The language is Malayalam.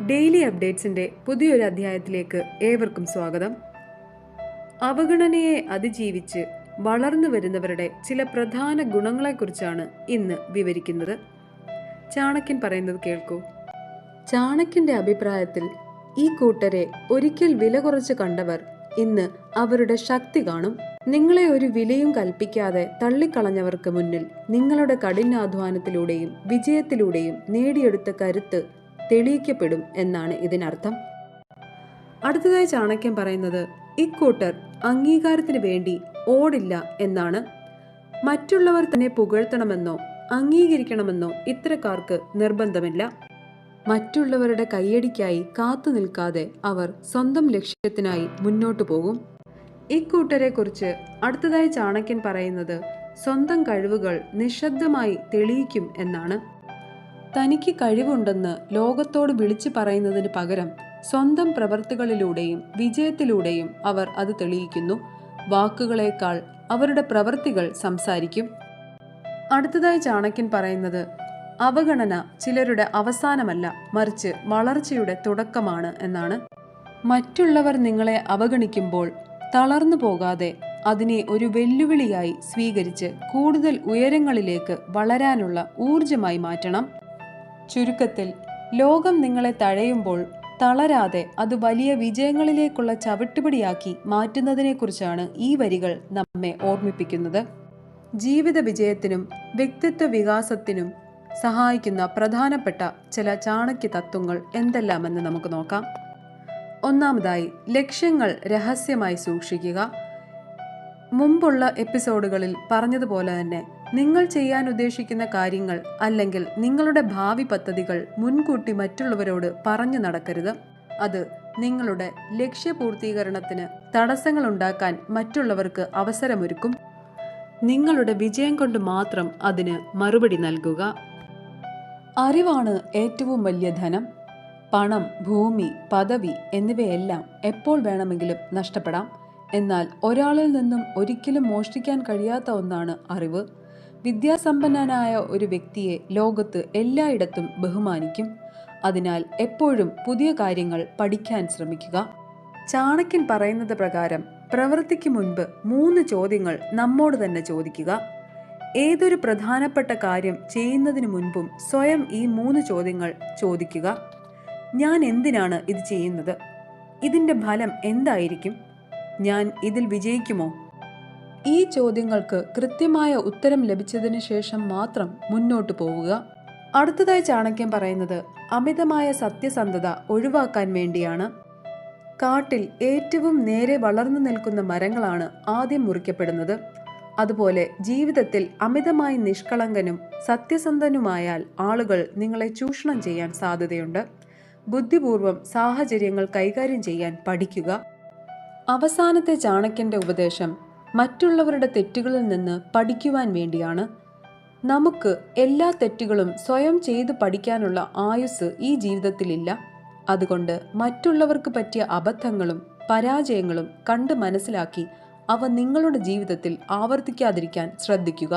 ഡെയിലി അപ്ഡേറ്റ്സിൻ്റെ പുതിയൊരു അധ്യായത്തിലേക്ക് ഏവർക്കും സ്വാഗതം. അവഗണനയെ അതിജീവിച്ച് വളർന്നു വരുന്നവരുടെ ചില പ്രധാന ഗുണങ്ങളെക്കുറിച്ചാണ് ഇന്ന് വിവരിക്കുന്നത്. ചാണക്യൻ പറയുന്നത് കേൾക്കൂ. ചാണക്യന്റെ അഭിപ്രായത്തിൽ ഈ കൂട്ടരെ ഒരിക്കൽ വില കുറച്ച് കണ്ടവർ ഇന്ന് അവരുടെ ശക്തി കാണും. നിങ്ങളെ ഒരു വിലയും കൽപ്പിക്കാതെ തള്ളിക്കളഞ്ഞവർക്ക് മുന്നിൽ നിങ്ങളുടെ കഠിനാധ്വാനത്തിലൂടെയും വിജയത്തിലൂടെയും നേടിയെടുത്ത കരുത്ത് തെളിയിക്കപ്പെടും എന്നാണ് ഇതിനർത്ഥം. അടുത്തതായി ചാണക്യൻ പറയുന്നത് ഇക്കൂട്ടർ അംഗീകാരത്തിന് വേണ്ടി ഓടില്ല എന്നാണ്. മറ്റുള്ളവർ തന്നെ പുകഴ്ത്തണമെന്നോ അംഗീകരിക്കണമെന്നോ ഇത്തരക്കാർക്ക് നിർബന്ധമില്ല. മറ്റുള്ളവരുടെ കയ്യടിക്കായി കാത്തു നിൽക്കാതെ അവർ സ്വന്തം ലക്ഷ്യത്തിനായി മുന്നോട്ടു പോകും. ഇക്കൂട്ടരെ കുറിച്ച് അടുത്തതായി ചാണക്യൻ പറയുന്നത് സ്വന്തം കഴിവുകൾ നിശബ്ദമായി തെളിയിക്കും എന്നാണ്. തനിക്ക് കഴിവുണ്ടെന്ന് ലോകത്തോട് വിളിച്ചു പറയുന്നതിന് പകരം സ്വന്തം പ്രവൃത്തികളിലൂടെയും വിജയത്തിലൂടെയും അവർ അത് തെളിയിക്കുന്നു. വാക്കുകളേക്കാൾ അവരുടെ പ്രവൃത്തികൾ സംസാരിക്കും. അടുത്തതായി ചാണക്യൻ പറയുന്നത് അവഗണന ചിലരുടെ അവസാനമല്ല, മറിച്ച് വളർച്ചയുടെ തുടക്കമാണ് എന്നാണ്. മറ്റുള്ളവർ നിങ്ങളെ അവഗണിക്കുമ്പോൾ തളർന്നു പോകാതെ അതിനെ ഒരു വെല്ലുവിളിയായി സ്വീകരിച്ച് കൂടുതൽ ഉയരങ്ങളിലേക്ക് വളരാനുള്ള ഊർജമായി മാറ്റണം. ചുരുക്കത്തിൽ, ലോകം നിങ്ങളെ തഴയുമ്പോൾ തളരാതെ അത് വലിയ വിജയങ്ങളിലേക്കുള്ള ചവിട്ടുപടിയാക്കി മാറ്റുന്നതിനെക്കുറിച്ചാണ് ഈ വരികൾ നമ്മെ ഓർമ്മിപ്പിക്കുന്നത്. ജീവിത വിജയത്തിനും വ്യക്തിത്വ വികാസത്തിനും സഹായിക്കുന്ന പ്രധാനപ്പെട്ട ചില ചാണക്യ തത്വങ്ങൾ എന്തെല്ലാമെന്ന് നമുക്ക് നോക്കാം. ഒന്നാമതായി, ലക്ഷ്യങ്ങൾ രഹസ്യമായി സൂക്ഷിക്കുക. മുമ്പുള്ള എപ്പിസോഡുകളിൽ പറഞ്ഞതുപോലെ തന്നെ നിങ്ങൾ ചെയ്യാൻ ഉദ്ദേശിക്കുന്ന കാര്യങ്ങൾ അല്ലെങ്കിൽ നിങ്ങളുടെ ഭാവി പദ്ധതികൾ മുൻകൂട്ടി മറ്റുള്ളവരോട് പറഞ്ഞു നടക്കരുത്. അത് നിങ്ങളുടെ ലക്ഷ്യപൂർത്തീകരണത്തിന് തടസ്സങ്ങൾ ഉണ്ടാക്കാൻ മറ്റുള്ളവർക്ക് അവസരമൊരുക്കും. നിങ്ങളുടെ വിജയം കൊണ്ട് മാത്രം അതിന് മറുപടി നൽകുക. അറിവാണ് ഏറ്റവും വലിയ ധനം. പണം, ഭൂമി, പദവി എന്നിവയെല്ലാം എപ്പോൾ വേണമെങ്കിലും നഷ്ടപ്പെടാം. എന്നാൽ ഒരാളിൽ നിന്നും ഒരിക്കലും മോഷ്ടിക്കാൻ കഴിയാത്ത ഒന്നാണ് അറിവ്. വിദ്യാസമ്പന്നനായ ഒരു വ്യക്തിയെ ലോകത്ത് എല്ലായിടത്തും ബഹുമാനിക്കും. അതിനാൽ എപ്പോഴും പുതിയ കാര്യങ്ങൾ പഠിക്കാൻ ശ്രമിക്കുക. ചാണക്യൻ പറയുന്നത് പ്രകാരം പ്രവൃത്തിക്ക് മുൻപ് 3 ചോദ്യങ്ങൾ നമ്മോട് തന്നെ ചോദിക്കുക. ഏതൊരു പ്രധാനപ്പെട്ട കാര്യം ചെയ്യുന്നതിന് മുൻപും സ്വയം ഈ 3 ചോദ്യങ്ങൾ ചോദിക്കുക. ഞാൻ എന്തിനാണ് ഇത് ചെയ്യുന്നത്? ഇതിന്റെ ഫലം എന്തായിരിക്കും? ഞാൻ ഇതിൽ വിജയിക്കുമോ? ഈ ചോദ്യങ്ങൾക്ക് കൃത്യമായ ഉത്തരം ലഭിച്ചതിന് ശേഷം മാത്രം മുന്നോട്ട് പോവുക. അടുത്തതായി ചാണക്യൻ പറയുന്നത് അമിതമായ സത്യസന്ധത ഒഴിവാക്കാൻ വേണ്ടിയാണ്. കാട്ടിൽ ഏറ്റവും നേരെ വളർന്നു നിൽക്കുന്ന മരങ്ങളാണ് ആദ്യം മുറിക്കപ്പെടുന്നത്. അതുപോലെ ജീവിതത്തിൽ അമിതമായി നിഷ്കളങ്കനും സത്യസന്ധനുമായാൽ ആളുകൾ നിങ്ങളെ ചൂഷണം ചെയ്യാൻ സാധ്യതയുണ്ട്. ബുദ്ധിപൂർവം സാഹചര്യങ്ങൾ കൈകാര്യം ചെയ്യാൻ പഠിക്കുക. അവസാനത്തെ ചാണക്യന്റെ ഉപദേശം മറ്റുള്ളവരുടെ തെറ്റുകളിൽ നിന്ന് പഠിക്കുവാൻ വേണ്ടിയാണ്. നമുക്ക് എല്ലാ തെറ്റുകളും സ്വയം ചെയ്തു പഠിക്കാനുള്ള ആയുസ് ഈ ജീവിതത്തിലില്ല. അതുകൊണ്ട് മറ്റുള്ളവർക്ക് പറ്റിയ അബദ്ധങ്ങളും പരാജയങ്ങളും കണ്ട് മനസ്സിലാക്കി അവ നിങ്ങളുടെ ജീവിതത്തിൽ ആവർത്തിക്കാതിരിക്കാൻ ശ്രദ്ധിക്കുക.